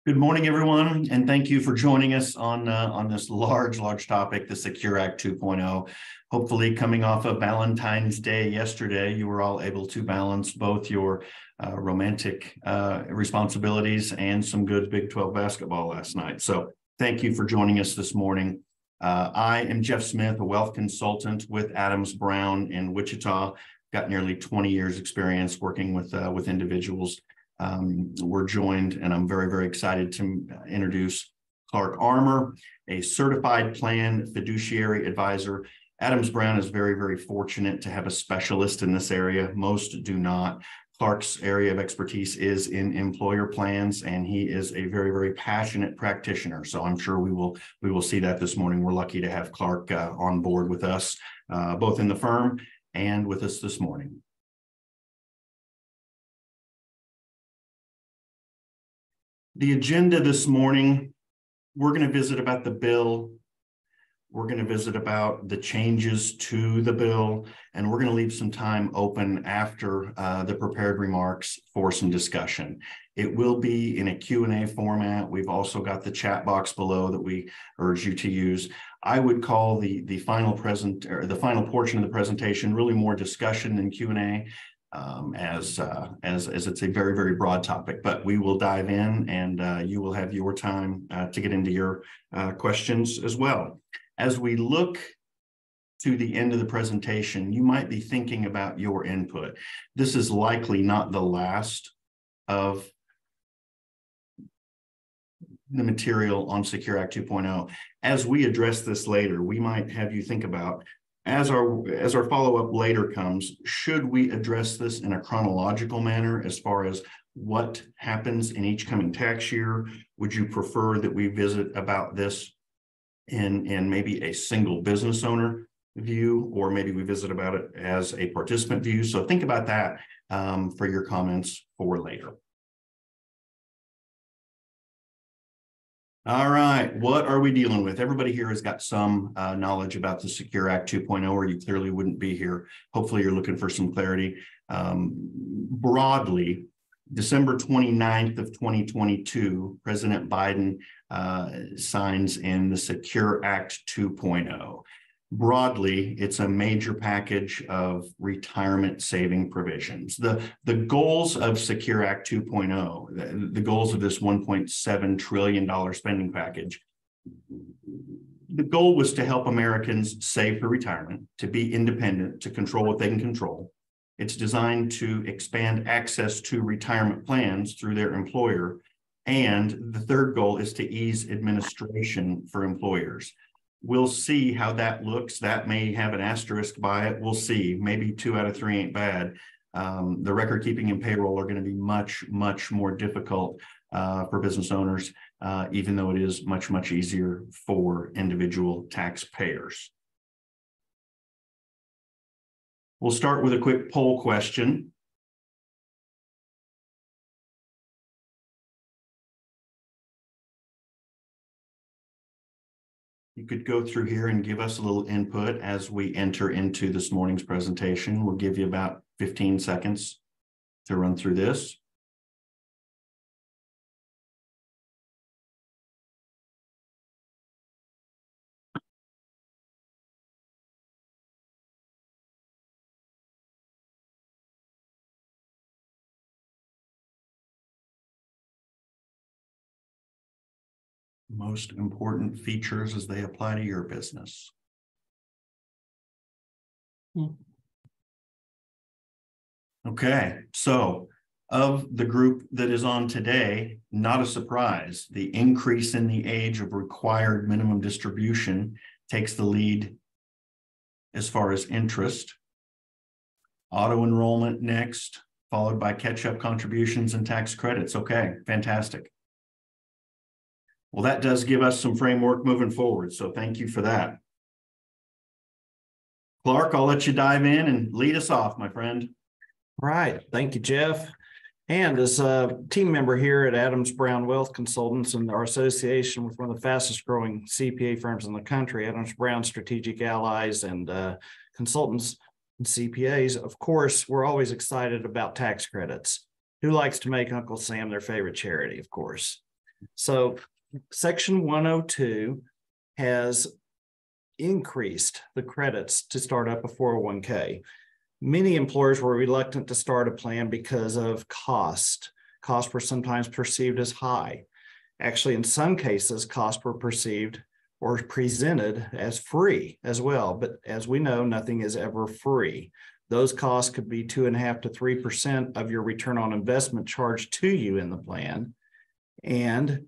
Good morning, everyone, and thank you for joining us on this large topic, the Secure Act 2.0. Hopefully, coming off of Valentine's Day yesterday, you were all able to balance both your romantic responsibilities and some good Big 12 basketball last night. So thank you for joining us this morning. I am Jeff Smith, a wealth consultant with Adams Brown in Wichita. Got nearly 20 years experience working with individuals. We're joined, and I'm very excited to introduce Clark Armour, a certified plan fiduciary advisor. Adams Brown is very fortunate to have a specialist in this area. Most do not. Clark's area of expertise is in employer plans, and he is a very passionate practitioner. So I'm sure we will see that this morning. We're lucky to have Clark on board with us, both in the firm and with us this morning. The agenda this morning, we're going to visit about the bill. We're going to visit about the changes to the bill, and we're going to leave some time open after the prepared remarks for some discussion. It will be in a Q&A format. We've also got the chat box below that we urge you to use. I would call the final portion of the presentation really more discussion than Q&A. As it's a very broad topic, but we will dive in, and you will have your time to get into your questions as well. As we look to the end of the presentation, you might be thinking about your input. This is likely not the last of the material on Secure Act 2.0. As we address this later, we might have you think about, as our follow-up later comes, should we address this in a chronological manner as far as what happens in each coming tax year? Would you prefer that we visit about this in maybe a single business owner view, or maybe we visit about it as a participant view? So think about that for your comments for later. All right, what are we dealing with? Everybody here has got some knowledge about the Secure Act 2.0, or you clearly wouldn't be here. Hopefully you're looking for some clarity. Broadly, December 29th of 2022, President Biden signs in the Secure Act 2.0. Broadly, it's a major package of retirement saving provisions. The goals of Secure Act 2.0, the goals of this $1.7 trillion spending package, the goal was to help Americans save for retirement, to be independent, to control what they can control. It's designed to expand access to retirement plans through their employer. And the third goal is to ease administration for employers. We'll see how that looks. That may have an asterisk by it. We'll see. Maybe 2 out of 3 ain't bad. The record keeping and payroll are going to be much more difficult for business owners, even though it is much easier for individual taxpayers. We'll start with a quick poll question. You could go through here and give us a little input as we enter into this morning's presentation. We'll give you about 15 seconds to run through this. Most important features as they apply to your business. Okay, so of the group that is on today, not a surprise, the increase in the age of required minimum distribution takes the lead as far as interest. Auto enrollment next, followed by catch-up contributions and tax credits. Okay, fantastic. Well, that does give us some framework moving forward, so thank you for that. Clark, I'll let you dive in and lead us off, my friend. Right. Thank you, Jeff. And as a team member here at Adams Brown Wealth Consultants and our association with one of the fastest growing CPA firms in the country, Adams Brown Strategic Allies and Consultants and CPAs, of course, we're always excited about tax credits. Who likes to make Uncle Sam their favorite charity, of course? So Section 102 has increased the credits to start up a 401k. Many employers were reluctant to start a plan because of cost. Costs were sometimes perceived as high. Actually, in some cases, costs were perceived or presented as free as well. But as we know, nothing is ever free. Those costs could be 2.5% to 3% of your return on investment charged to you in the plan. And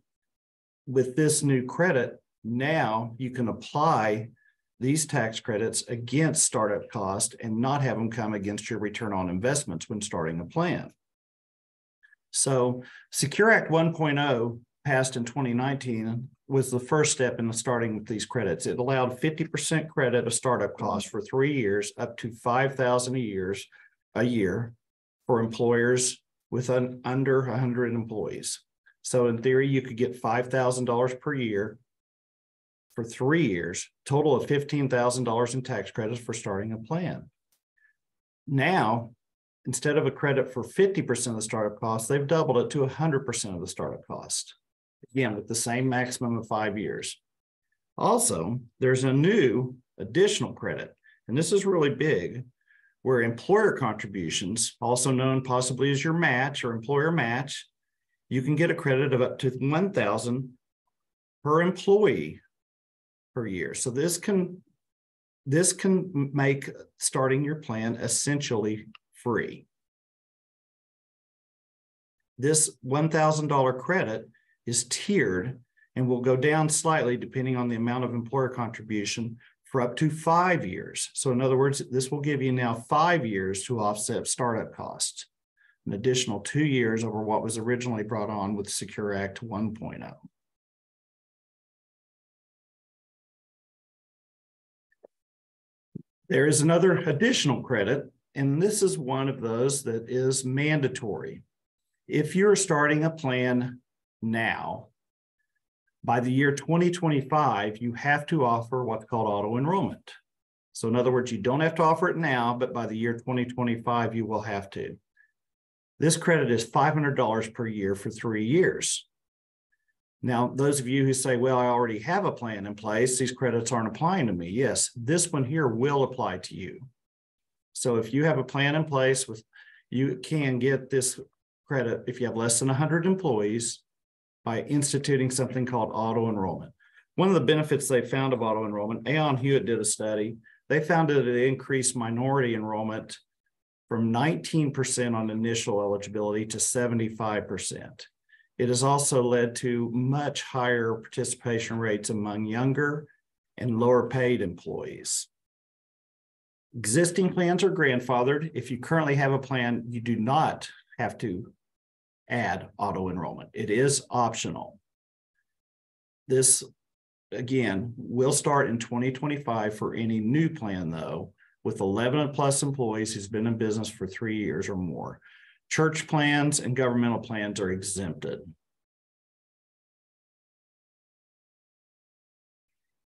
with this new credit, now you can apply these tax credits against startup cost and not have them come against your return on investments when starting a plan. So Secure Act 1.0 passed in 2019 was the first step in the starting with these credits. It allowed 50% credit of startup costs for 3 years, up to $5,000 a year for employers with under 100 employees. So in theory, you could get $5,000 per year for 3 years, total of $15,000 in tax credits for starting a plan. Now, instead of a credit for 50% of the startup cost, they've doubled it to 100% of the startup cost. Again, with the same maximum of 5 years. Also, there's a new additional credit, and this is really big, where employer contributions, also known possibly as your match or employer match, you can get a credit of up to $1,000 per employee per year. So this can make starting your plan essentially free. This $1,000 credit is tiered and will go down slightly depending on the amount of employer contribution for up to 5 years. So in other words, this will give you now 5 years to offset startup costs, an additional 2 years over what was originally brought on with Secure Act 1.0. There is another additional credit, and this is one of those that is mandatory. If you're starting a plan now, by the year 2025, you have to offer what's called auto enrollment. So in other words, you don't have to offer it now, but by the year 2025, you will have to. This credit is $500 per year for 3 years. Now, those of you who say, well, I already have a plan in place, these credits aren't applying to me. Yes, this one here will apply to you. So if you have a plan in place, you can get this credit if you have less than 100 employees by instituting something called auto enrollment. One of the benefits they found of auto enrollment, Aon Hewitt did a study. They found that it increased minority enrollment from 19% on initial eligibility to 75%. It has also led to much higher participation rates among younger and lower paid employees. Existing plans are grandfathered. If you currently have a plan, you do not have to add auto enrollment. It is optional. This, again, will start in 2025 for any new plan, though, with 11 plus employees who's been in business for 3 years or more. Church plans and governmental plans are exempted.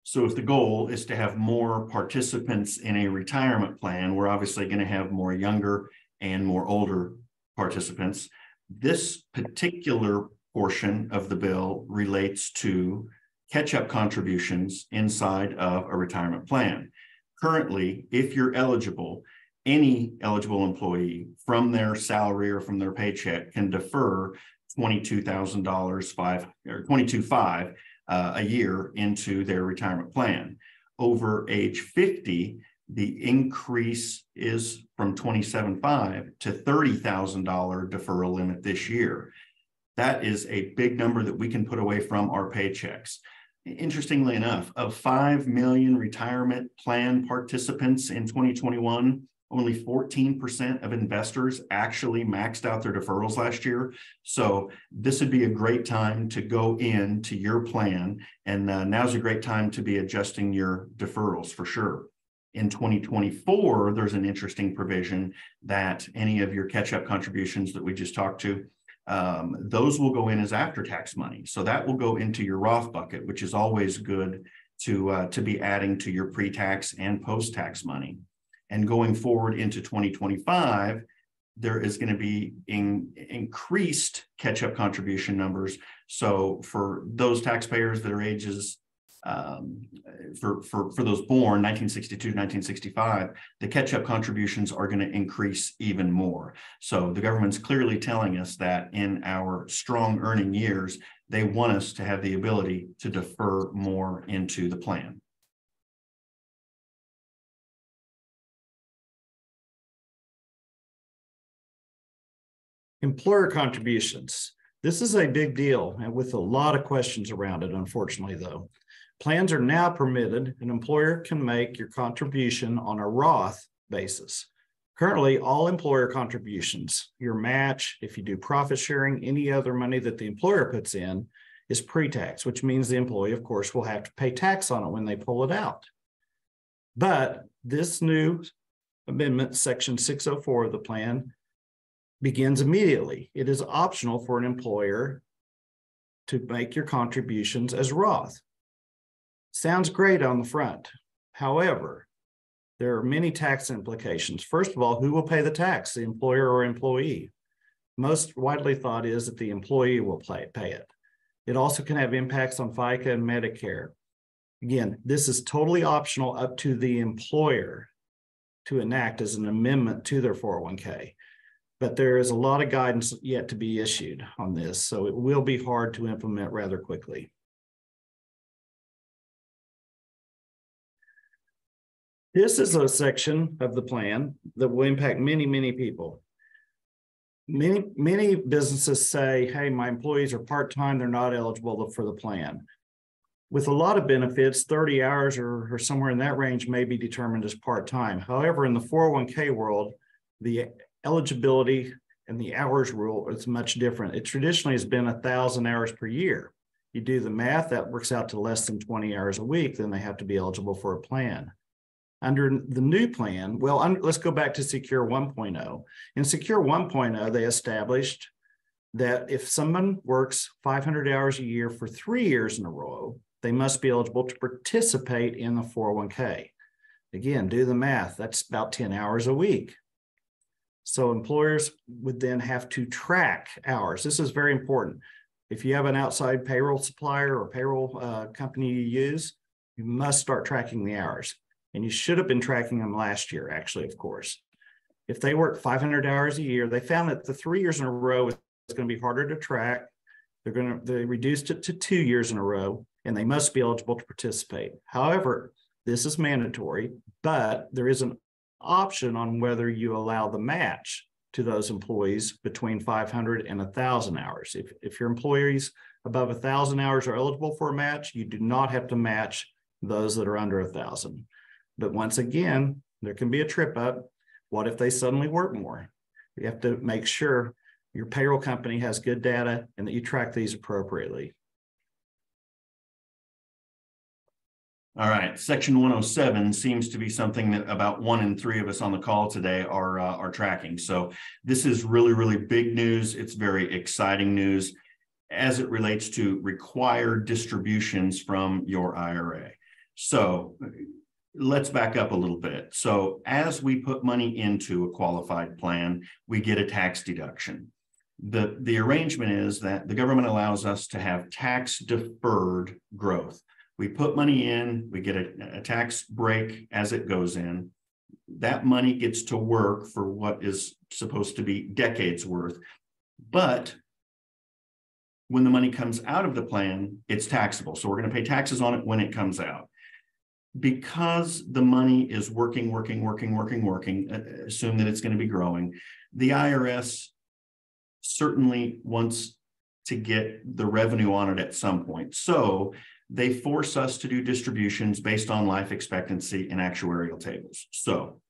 So if the goal is to have more participants in a retirement plan, we're obviously going to have more younger and more older participants. This particular portion of the bill relates to catch-up contributions inside of a retirement plan. Currently, if you're eligible, any eligible employee from their salary or from their paycheck can defer $22,500 a year into their retirement plan. Over age 50, the increase is from $27,500 to $30,000 deferral limit this year. That is a big number that we can put away from our paychecks. Interestingly enough, of 5 million retirement plan participants in 2021, only 14% of investors actually maxed out their deferrals last year. So this would be a great time to go into your plan. And now's a great time to be adjusting your deferrals for sure. In 2024, there's an interesting provision that any of your catch-up contributions that we just talked to, those will go in as after-tax money. So that will go into your Roth bucket, which is always good to be adding to your pre-tax and post-tax money. And going forward into 2025, there is going to be increased catch-up contribution numbers. So for those taxpayers that are ages for those born 1962 1965, the catch-up contributions are going to increase even more. So the government's clearly telling us that in our strong earning years, they want us to have the ability to defer more into the plan. Employer contributions. This is a big deal and with a lot of questions around it, unfortunately, though. Plans are now permitted. An employer can make your contribution on a Roth basis. Currently, all employer contributions, your match, if you do profit sharing, any other money that the employer puts in is pre-tax, which means the employee, of course, will have to pay tax on it when they pull it out. But this new amendment, Section 604 of the plan, begins immediately. It is optional for an employer to make your contributions as Roth. Sounds great on the front. However, there are many tax implications. First of all, who will pay the tax, the employer or employee? Most widely thought is that the employee will pay it. It also can have impacts on FICA and Medicare. Again, this is totally optional up to the employer to enact as an amendment to their 401k. But there is a lot of guidance yet to be issued on this, so it will be hard to implement rather quickly. This is a section of the plan that will impact many, many people. Many businesses say, hey, my employees are part-time, they're not eligible for the plan. With a lot of benefits, 30 hours or somewhere in that range may be determined as part-time. However, in the 401k world, the eligibility and the hours rule is much different. It traditionally has been 1,000 hours per year. You do the math, that works out to less than 20 hours a week, then they have to be eligible for a plan. Under the new plan, well, let's go back to Secure 1.0. In Secure 1.0, they established that if someone works 500 hours a year for 3 years in a row, they must be eligible to participate in the 401k. Again, do the math, that's about 10 hours a week. So employers would then have to track hours. This is very important. If you have an outside payroll supplier or payroll company you use, you must start tracking the hours. And you should have been tracking them last year, actually, of course. If they work 500 hours a year, they found that the 3 years in a row is going to be harder to track. They reduced it to 2 years in a row, and they must be eligible to participate. However, this is mandatory, but there is an option on whether you allow the match to those employees between 500 and 1,000 hours. If your employees above 1,000 hours are eligible for a match, you do not have to match those that are under 1,000. But once again, there can be a trip up. What if they suddenly work more? You have to make sure your payroll company has good data and that you track these appropriately. All right, Section 107 seems to be something that about 1 in 3 of us on the call today are tracking. So this is really, really big news. It's very exciting news as it relates to required distributions from your IRA. So let's back up a little bit. So as we put money into a qualified plan, we get a tax deduction. The arrangement is that the government allows us to have tax deferred growth. We put money in, we get a tax break as it goes in. That money gets to work for what is supposed to be decades worth. But when the money comes out of the plan, it's taxable. So we're going to pay taxes on it when it comes out. Because the money is working, assume that it's going to be growing, the IRS certainly wants to get the revenue on it at some point. So they force us to do distributions based on life expectancy and actuarial tables. So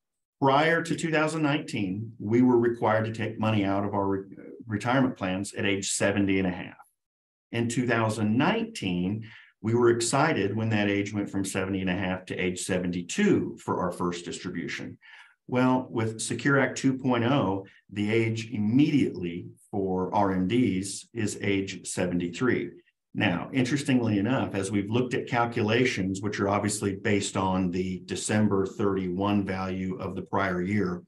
prior to 2019, we were required to take money out of our retirement plans at age 70 and a half. In 2019, we were excited when that age went from 70 and a half to age 72 for our first distribution. Well, with Secure Act 2.0, the age immediately for RMDs is age 73. Now, interestingly enough, as we've looked at calculations, which are obviously based on the December 31 value of the prior year,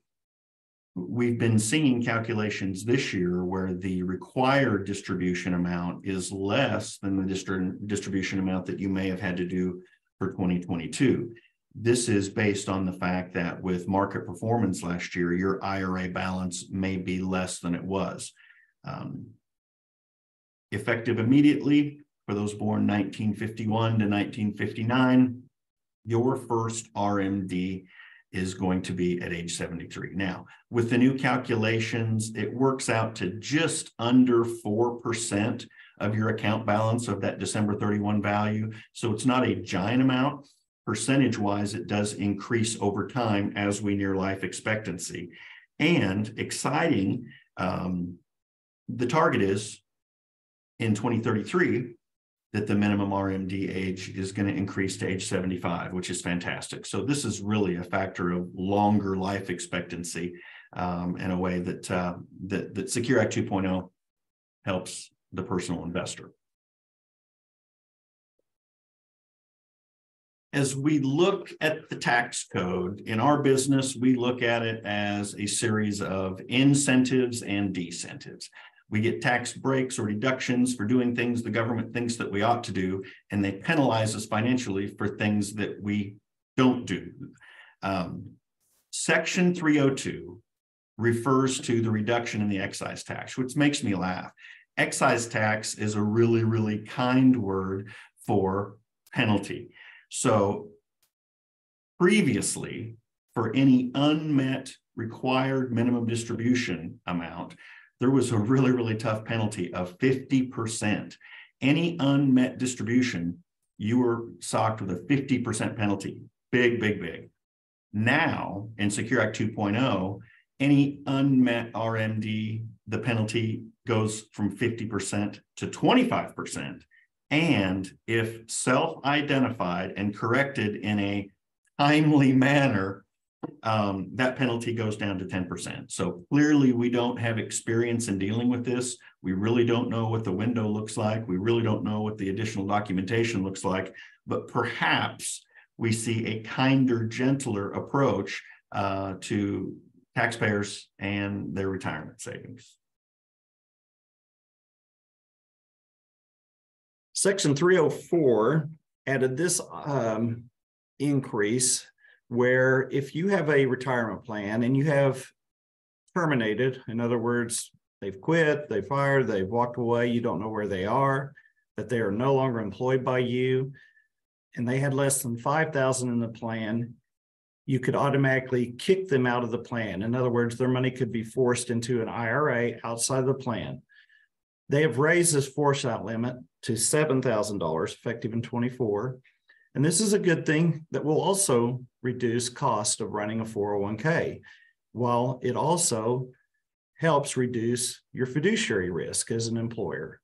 we've been seeing calculations this year where the required distribution amount is less than the distribution amount that you may have had to do for 2022. This is based on the fact that with market performance last year, your IRA balance may be less than it was. Effective immediately for those born 1951 to 1959, your first RMD is going to be at age 73. Now, with the new calculations, it works out to just under 4% of your account balance of that December 31 value. So it's not a giant amount. Percentage-wise, it does increase over time as we near life expectancy. And exciting, the target is in 2033 that the minimum RMD age is going to increase to age 75, which is fantastic. So this is really a factor of longer life expectancy in a way that, that Secure Act 2.0 helps the personal investor. As we look at the tax code in our business, we look at it as a series of incentives and decentives. We get tax breaks or deductions for doing things the government thinks that we ought to do, and they penalize us financially for things that we don't do. Section 302 refers to the reduction in the excise tax, which makes me laugh. Excise tax is a really, really kind word for penalty. So previously, for any unmet required minimum distribution amount, there was a really, really tough penalty of 50%. Any unmet distribution, you were socked with a 50% penalty. Big, big, big. Now, in Secure Act 2.0, any unmet RMD, the penalty goes from 50% to 25%. And if self-identified and corrected in a timely manner, that penalty goes down to 10%. So clearly we don't have experience in dealing with this. We really don't know what the window looks like. We really don't know what the additional documentation looks like, but perhaps we see a kinder, gentler approach to taxpayers and their retirement savings. Section 304 added this increase where if you have a retirement plan and you have terminated, in other words, they've quit, they fired, they've walked away, you don't know where they are, that they are no longer employed by you, and they had less than $5,000 in the plan, you could automatically kick them out of the plan. In other words, their money could be forced into an IRA outside the plan. They have raised this force out limit to $7,000 effective in 24. And this is a good thing that will also reduce cost of running a 401k, while it also helps reduce your fiduciary risk as an employer.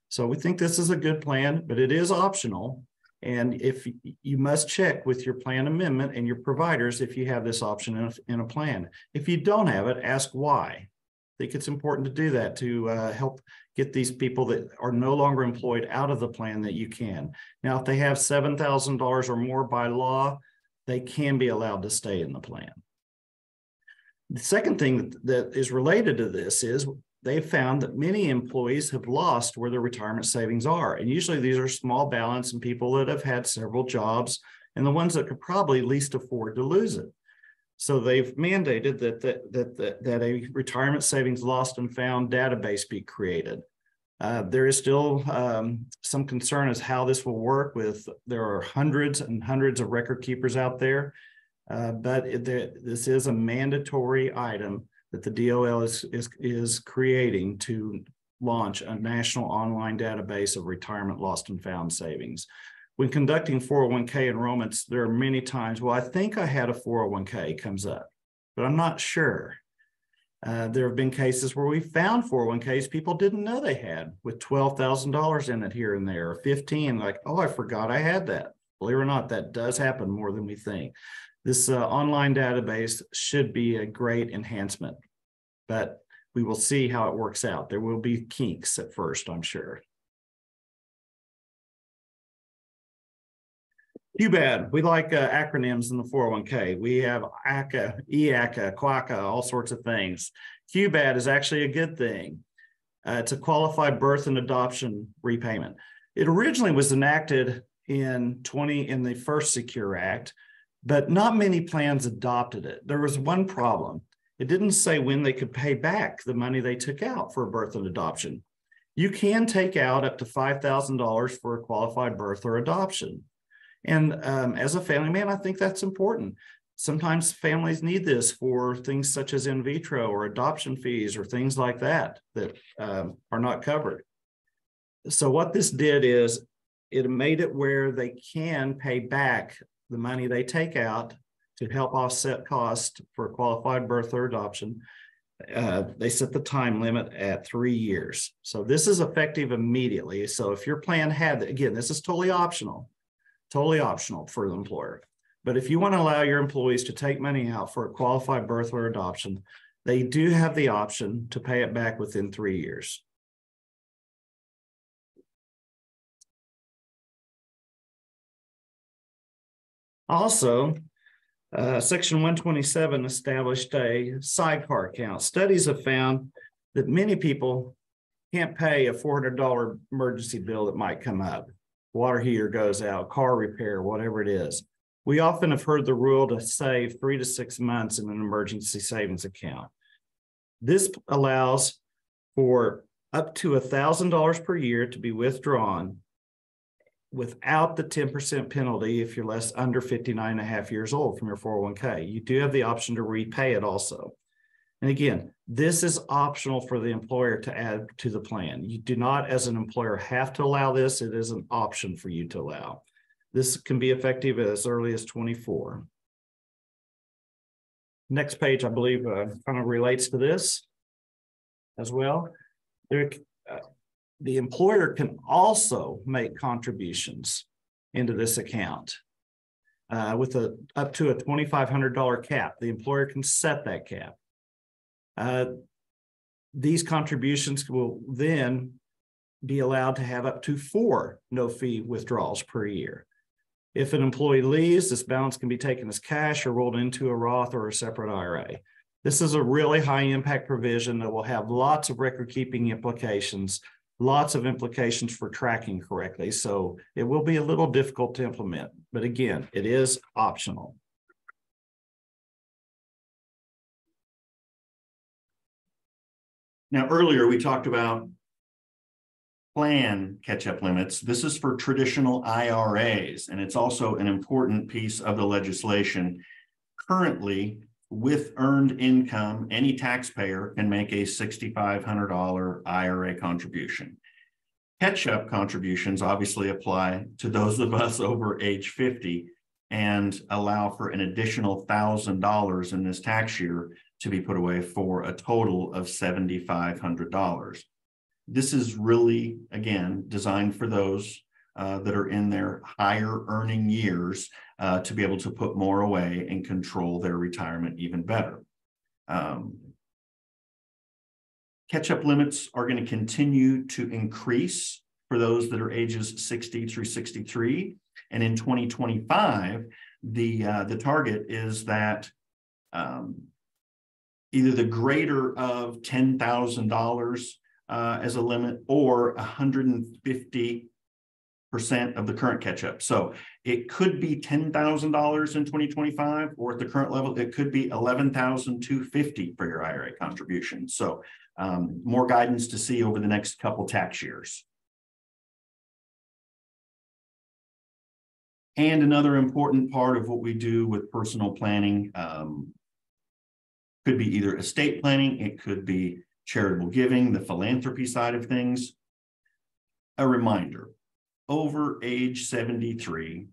So we think this is a good plan, but it is optional. And if you must check with your plan amendment and your providers if you have this option in a plan. If you don't have it, ask why. I think it's important to do that to help get these people that are no longer employed out of the plan that you can. Now, if they have $7,000 or more by law, they can be allowed to stay in the plan. The second thing that is related to this is they found that many employees have lost where their retirement savings are. And usually these are small balance and people that have had several jobs and the ones that could probably least afford to lose it. So they've mandated that a retirement savings lost and found database be created. There is still some concern as how this will work there are hundreds and hundreds of record keepers out there, but this is a mandatory item that the DOL is creating to launch a national online database of retirement lost and found savings. When conducting 401k enrollments, there are many times, well, I think I had a 401k comes up, but I'm not sure. There have been cases where we found 401ks people didn't know they had with $12,000 in it here and there, or 15, like, oh, I forgot I had that. Believe it or not, that does happen more than we think. This online database should be a great enhancement, but we will see how it works out. There will be kinks at first, I'm sure. QBAD, we like acronyms in the 401k. We have ACA, EACA, QACA, all sorts of things. QBAD is actually a good thing. It's a qualified birth and adoption repayment. It originally was enacted in the first Secure Act, but not many plans adopted it. There was one problem. It didn't say when they could pay back the money they took out for birth and adoption. You can take out up to $5,000 for a qualified birth or adoption. And as a family man, I think that's important. Sometimes families need this for things such as in vitro or adoption fees or things like that are not covered. So what this did is it made it where they can pay back the money they take out to help offset costs for qualified birth or adoption. They set the time limit at 3 years. So this is effective immediately. So if your plan had, again, this is totally optional for the employer. But if you want to allow your employees to take money out for a qualified birth or adoption, they do have the option to pay it back within 3 years. Also, Section 127 established a sidecar account. Studies have found that many people can't pay a $400 emergency bill that might come up. Water heater goes out, car repair, whatever it is. We often have heard the rule to save 3 to 6 months in an emergency savings account. This allows for up to $1,000 per year to be withdrawn without the 10% penalty if you're under 59 and a half years old from your 401k. You do have the option to repay it also. And again, this is optional for the employer to add to the plan. You do not, as an employer, have to allow this. It is an option for you to allow. This can be effective as early as 24. Next page, I believe, kind of relates to this as well. The employer can also make contributions into this account with up to a $2,500 cap. The employer can set that cap. These contributions will then be allowed to have up to 4 no-fee withdrawals per year. If an employee leaves, this balance can be taken as cash or rolled into a Roth or a separate IRA. This is a really high impact provision that will have lots of record keeping implications, lots of implications for tracking correctly. So it will be a little difficult to implement, but again, it is optional. Now, earlier we talked about plan catch-up limits. This is for traditional IRAs, and it's also an important piece of the legislation. Currently, with earned income, any taxpayer can make a $6,500 IRA contribution. Catch-up contributions obviously apply to those of us over age 50 and allow for an additional $1,000 in this tax year to be put away for a total of $7,500. This is really, again, designed for those that are in their higher earning years to be able to put more away and control their retirement even better. Catch-up limits are going to continue to increase for those that are ages 60 through 63. And in 2025, the target is that either the greater of $10,000 as a limit or 150% of the current catch-up. So it could be $10,000 in 2025, or at the current level, it could be $11,250 for your IRA contribution. So more guidance to see over the next couple tax years. And another important part of what we do with personal planning could be either estate planning, it could be charitable giving, the philanthropy side of things. A reminder, over age 73,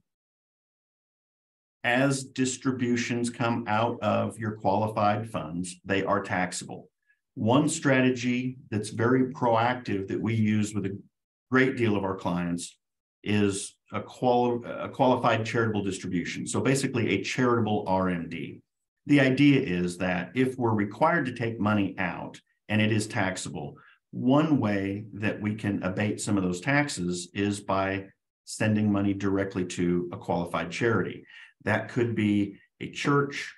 as distributions come out of your qualified funds, they are taxable. One strategy that's very proactive that we use with a great deal of our clients is a qualified charitable distribution. So basically a charitable RMD. The idea is that if we're required to take money out and it is taxable, one way that we can abate some of those taxes is by sending money directly to a qualified charity. That could be a church,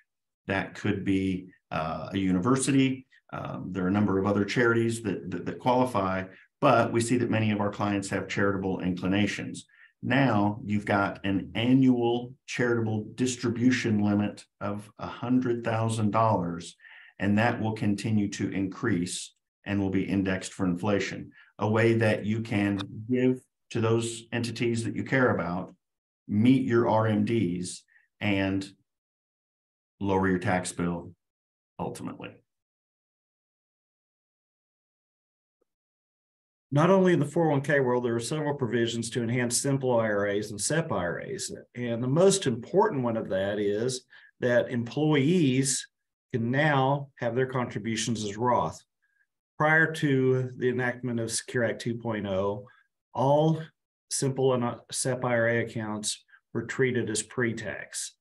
that could be a university. There are a number of other charities that qualify, but we see that many of our clients have charitable inclinations. Now you've got an annual charitable distribution limit of $100,000, and that will continue to increase and will be indexed for inflation. A way that you can give to those entities that you care about, meet your RMDs, and lower your tax bill ultimately. Not only in the 401k world, there are several provisions to enhance simple IRAs and SEP IRAs. And the most important one of that is that employees can now have their contributions as Roth. Prior to the enactment of Secure Act 2.0, all simple and SEP IRA accounts were treated as pre-tax.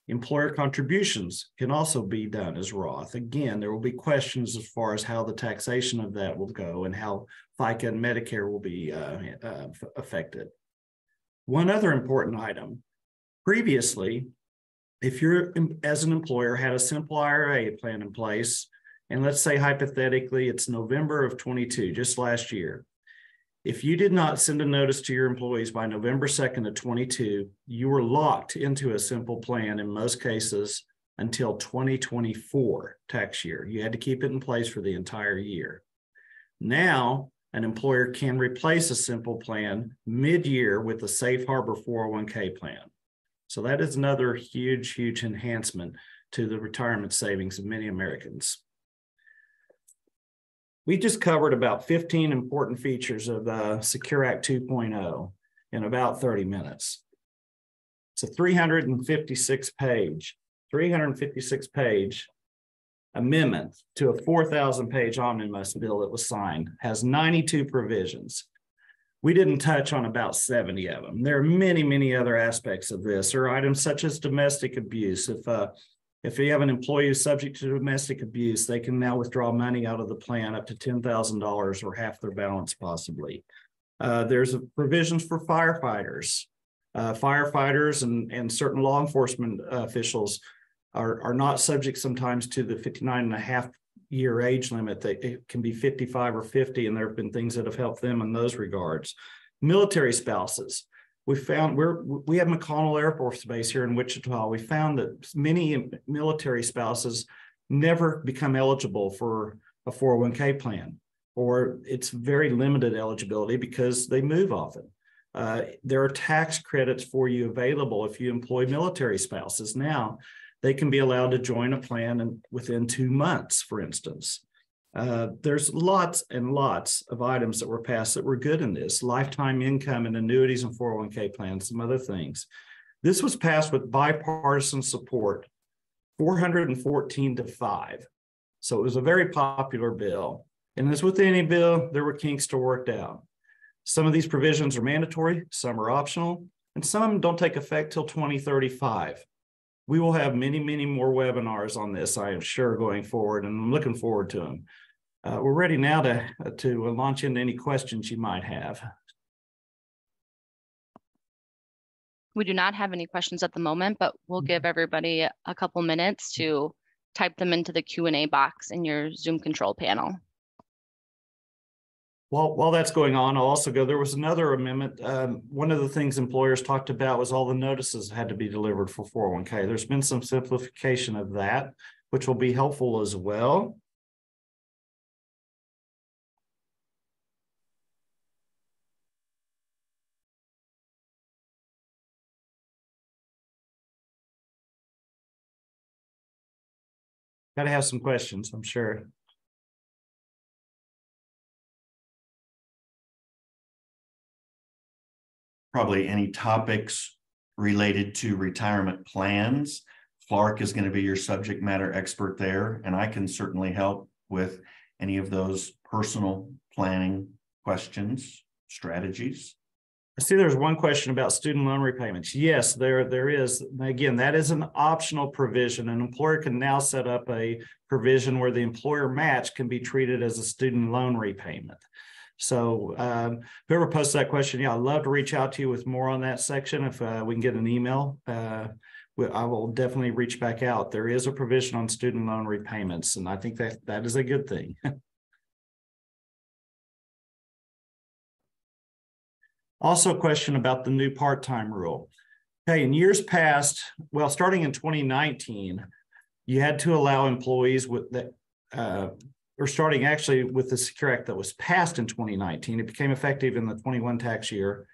Employer contributions can also be done as Roth. Again, there will be questions as far as how the taxation of that will go and how FICA and Medicare will be affected. One other important item, previously, if you're, as an employer, had a simple IRA plan in place, and let's say hypothetically it's November of 22, just last year, if you did not send a notice to your employees by November 2nd of 22, you were locked into a simple plan in most cases until 2024 tax year. You had to keep it in place for the entire year. Now, an employer can replace a simple plan mid-year with a safe harbor 401k plan. So that is another huge, huge enhancement to the retirement savings of many Americans. We just covered about 15 important features of Secure Act 2.0 in about 30 minutes. It's a 356 page amendment to a 4,000-page omnibus bill that was signed, has 92 provisions. We didn't touch on about 70 of them. There are many, many other aspects of this. There are items such as domestic abuse. If you have an employee who's subject to domestic abuse, they can now withdraw money out of the plan up to $10,000 or half their balance possibly. There's provisions for firefighters. Firefighters and certain law enforcement officials are not subject sometimes to the 59.5-year age limit. It can be 55 or 50, and there have been things that have helped them in those regards. Military spouses. We found we have McConnell Air Force Base here in Wichita. We found that many military spouses never become eligible for a 401k plan, or it's very limited eligibility because they move often. There are tax credits for you available if you employ military spouses. Now, they can be allowed to join a plan within 2 months, for instance. There's lots and lots of items that were passed that were good in this. Lifetime income and annuities and 401k plans, some other things. This was passed with bipartisan support, 414-5. So it was a very popular bill. And as with any bill, there were kinks to work out. Some of these provisions are mandatory, some are optional, and some don't take effect till 2035. We will have many, many more webinars on this, I am sure, going forward, and I'm looking forward to them. We're ready now to launch into any questions you might have. We do not have any questions at the moment, but we'll give everybody a couple minutes to type them into the Q&A box in your Zoom control panel. Well, while that's going on, I'll also go, there was another amendment. One of the things employers talked about was all the notices had to be delivered for 401k. There's been some simplification of that, which will be helpful as well. Got to have some questions, I'm sure. Probably any topics related to retirement plans. Clark is going to be your subject matter expert there, and I can certainly help with any of those personal planning questions, strategies. I see there's one question about student loan repayments. Yes, there is. Again, that is an optional provision. An employer can now set up a provision where the employer match can be treated as a student loan repayment. So whoever posts that question, yeah, I'd love to reach out to you with more on that section. If we can get an email, I will definitely reach back out. There is a provision on student loan repayments, and I think that is a good thing. Also, a question about the new part-time rule. Okay, in years past, well, starting in 2019, you had to allow employees with that, or starting actually with the Secure Act that was passed in 2019, it became effective in the 21 tax year.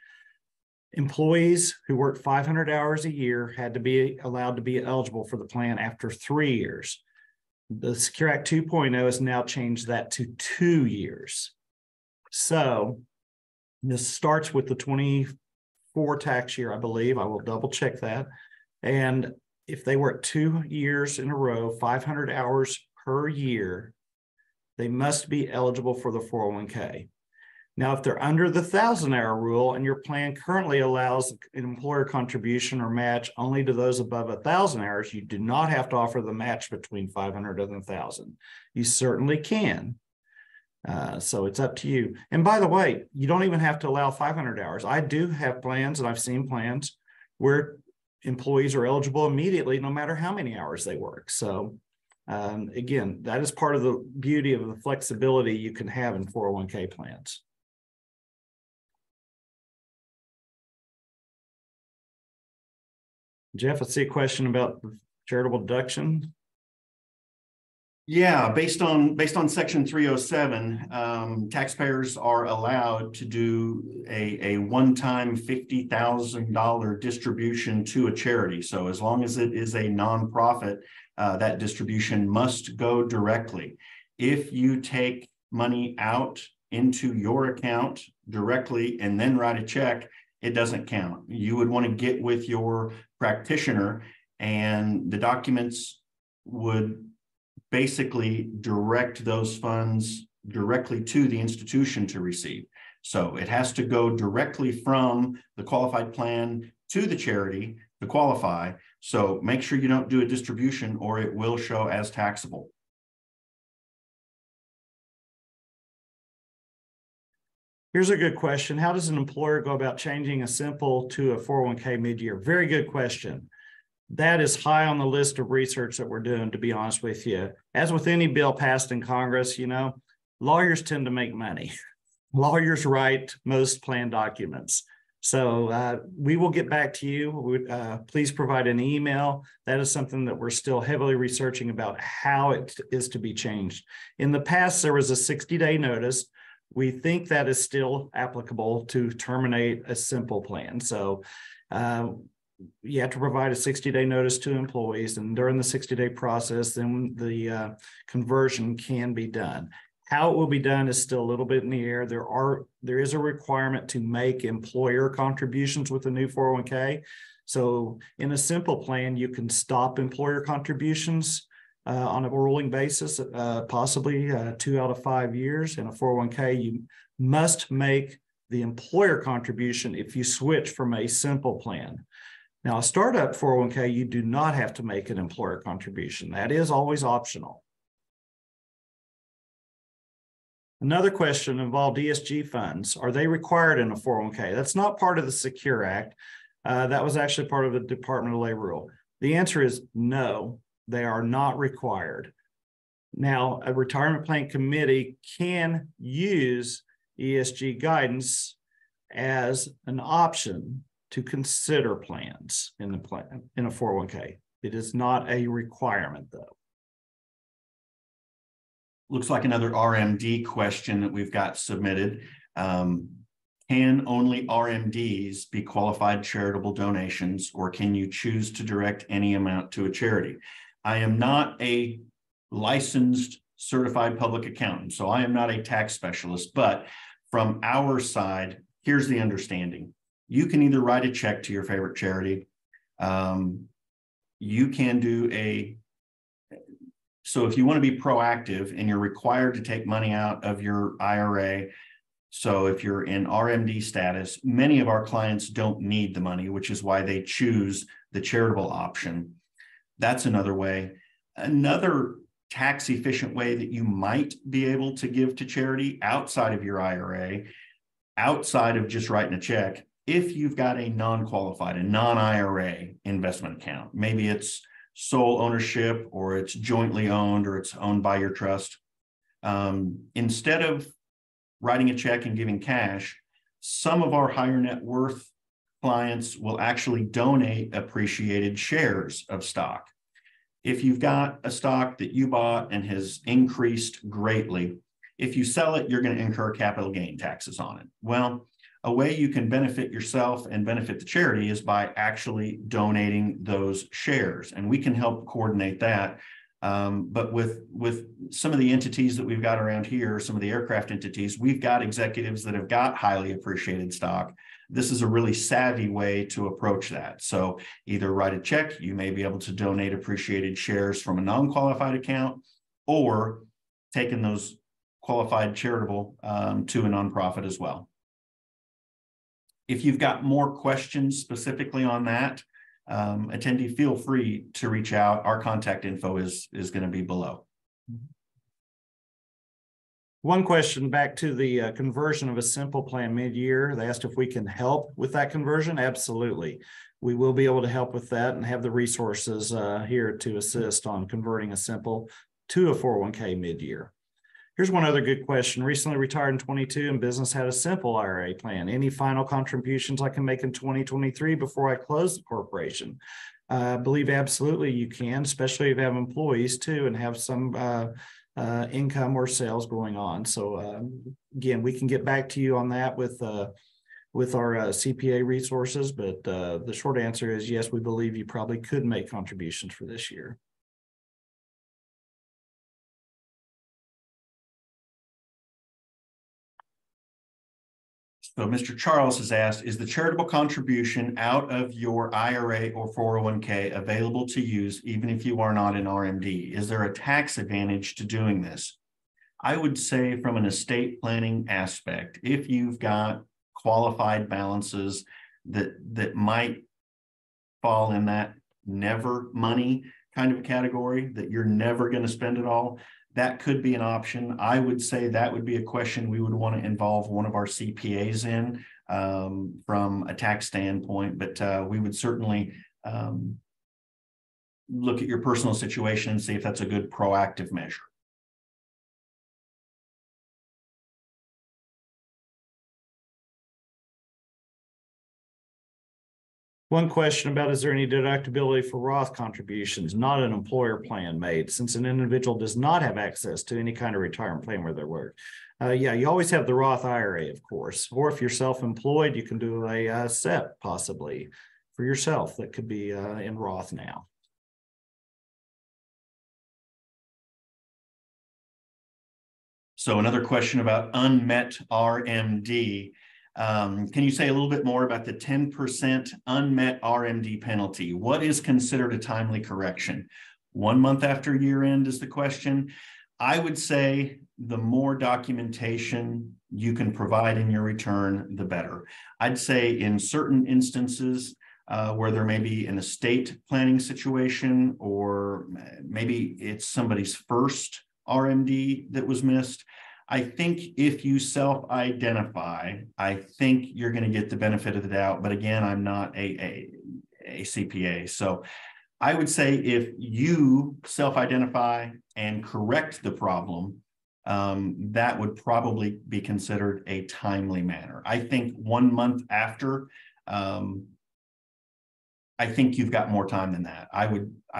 Employees who worked 500 hours a year had to be allowed to be eligible for the plan after 3 years. The Secure Act 2.0 has now changed that to 2 years. So this starts with the 24 tax year, I believe. I will double check that. And if they work 2 years in a row, 500 hours per year, they must be eligible for the 401k. Now, if they're under the 1,000-hour rule and your plan currently allows an employer contribution or match only to those above 1,000 hours, you do not have to offer the match between 500 and 1,000. You certainly can. So it's up to you. And by the way, you don't even have to allow 500 hours. I do have plans, and I've seen plans where employees are eligible immediately, no matter how many hours they work. So again, that is part of the beauty of the flexibility you can have in 401k plans. Jeff, I see a question about charitable deduction. Yeah, based on Section 307, taxpayers are allowed to do a one-time $50,000 distribution to a charity. So as long as it is a nonprofit, that distribution must go directly. If you take money out into your account directly and then write a check, it doesn't count. You would want to get with your practitioner, and the documents would basically direct those funds directly to the institution to receive. So it has to go directly from the qualified plan to the charity to qualify. So make sure you don't do a distribution, or it will show as taxable. Here's a good question. How does an employer go about changing a simple to a 401k mid-year? Very good question. That is high on the list of research that we're doing, to be honest with you. As with any bill passed in Congress, lawyers tend to make money. Lawyers write most plan documents. So we will get back to you. Please provide an email. That is something that we're still heavily researching about how it is to be changed. In the past, there was a 60-day notice. We think that is still applicable to terminate a simple plan. So you have to provide a 60-day notice to employees, and during the 60-day process, then the conversion can be done. How it will be done is still a little bit in the air. There is a requirement to make employer contributions with the new 401k. So in a simple plan, you can stop employer contributions on a rolling basis, possibly 2 out of 5 years. In a 401k, you must make the employer contribution if you switch from a simple plan. Now, a startup 401k, you do not have to make an employer contribution. That is always optional. Another question involved ESG funds. Are they required in a 401k? That's not part of the Secure Act. That was actually part of the Department of Labor rule. The answer is no, they are not required. Now, a retirement plan committee can use ESG guidance as an option to consider plans in the plan in a 401k. It is not a requirement, though. Looks like another RMD question that we've got submitted. Can only RMDs be qualified charitable donations, or can you choose to direct any amount to a charity? I am not a licensed certified public accountant, so I am not a tax specialist, but from our side, here's the understanding. You can either write a check to your favorite charity. You can do so if you want to be proactive and you're required to take money out of your IRA, so if you're in RMD status, many of our clients don't need the money, which is why they choose the charitable option. That's another way. Another tax efficient way that you might be able to give to charity outside of your IRA, outside of just writing a check, if you've got a non-qualified, a non-IRA investment account. Maybe it's sole ownership, or it's jointly owned, or it's owned by your trust. Instead of writing a check and giving cash, some of our higher net worth clients will actually donate appreciated shares of stock. If you've got a stock that you bought and has increased greatly, if you sell it, you're going to incur capital gain taxes on it. Well, a way you can benefit yourself and benefit the charity is by actually donating those shares. And we can help coordinate that. But with some of the entities that we've got around here, some of the aircraft entities, we've got executives that have got highly appreciated stock. This is a really savvy way to approach that. So either write a check, you may be able to donate appreciated shares from a non-qualified account, or taking those qualified charitable to a nonprofit as well. If you've got more questions specifically on that, attendee, feel free to reach out. Our contact info is going to be below. One question back to the conversion of a simple plan mid-year. They asked if we can help with that conversion. Absolutely. We will be able to help with that and have the resources here to assist on converting a simple to a 401k mid-year. Here's one other good question. Recently retired in 22 and business had a simple IRA plan. Any final contributions I can make in 2023 before I close the corporation? I believe absolutely you can, especially if you have employees too and have some income or sales going on. So again, we can get back to you on that with our CPA resources, but the short answer is yes, we believe you probably could make contributions for this year. So Mr. Charles has asked, is the charitable contribution out of your IRA or 401k available to use even if you are not an RMD? Is there a tax advantage to doing this? I would say from an estate planning aspect, if you've got qualified balances that might fall in that never money kind of category, that you're never going to spend it all, that could be an option. I would say that would be a question we would want to involve one of our CPAs in from a tax standpoint, but we would certainly look at your personal situation and see if that's a good proactive measure. One question about, is there any deductibility for Roth contributions, not an employer plan made, since an individual does not have access to any kind of retirement plan where they work? Yeah, you always have the Roth IRA, of course, or if you're self-employed, you can do a SEP possibly for yourself that could be in Roth now. So another question about unmet RMD. Can you say a little bit more about the 10% unmet RMD penalty? What is considered a timely correction? 1 month after year end is the question. I would say the more documentation you can provide in your return, the better. I'd say in certain instances where there may be an estate planning situation, or maybe it's somebody's first RMD that was missed, I think if you self-identify, I think you're going to get the benefit of the doubt. But again, I'm not a CPA. So I would say if you self-identify and correct the problem, that would probably be considered a timely manner. I think 1 month after, I think you've got more time than that. I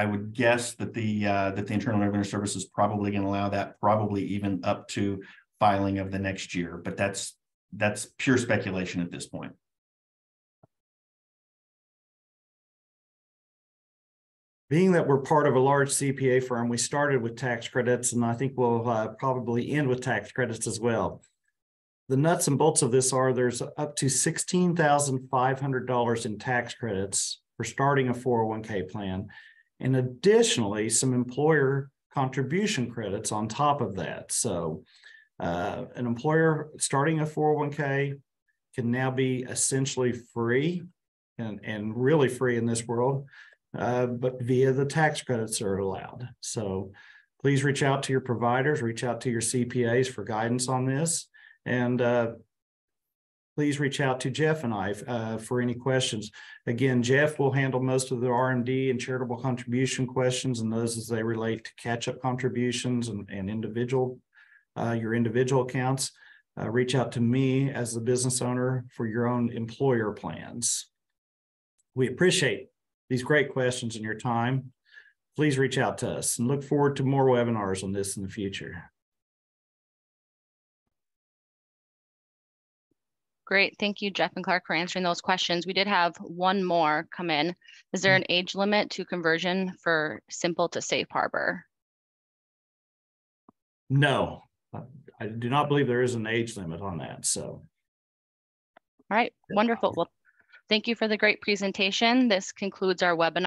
would guess that the Internal Revenue Service is probably going to allow that, probably even up to filing of the next year. But that's pure speculation at this point. Being that we're part of a large CPA firm, we started with tax credits, and I think we'll probably end with tax credits as well. The nuts and bolts of this are there's up to $16,500 in tax credits for starting a 401k plan, and additionally some employer contribution credits on top of that. So an employer starting a 401k can now be essentially free and really free in this world, but via the tax credits are allowed. So please reach out to your providers, reach out to your CPAs for guidance on this. And please reach out to Jeff and I for any questions. Again, Jeff will handle most of the R&D and charitable contribution questions, and those as they relate to catch-up contributions and individual, your individual accounts. Reach out to me as the business owner for your own employer plans. We appreciate these great questions and your time. Please reach out to us and look forward to more webinars on this in the future. Great. Thank you, Jeff and Clark, for answering those questions. We did have one more come in. Is there an age limit to conversion for simple to safe harbor? No, I do not believe there is an age limit on that. So. All right, wonderful. Well, thank you for the great presentation. This concludes our webinar.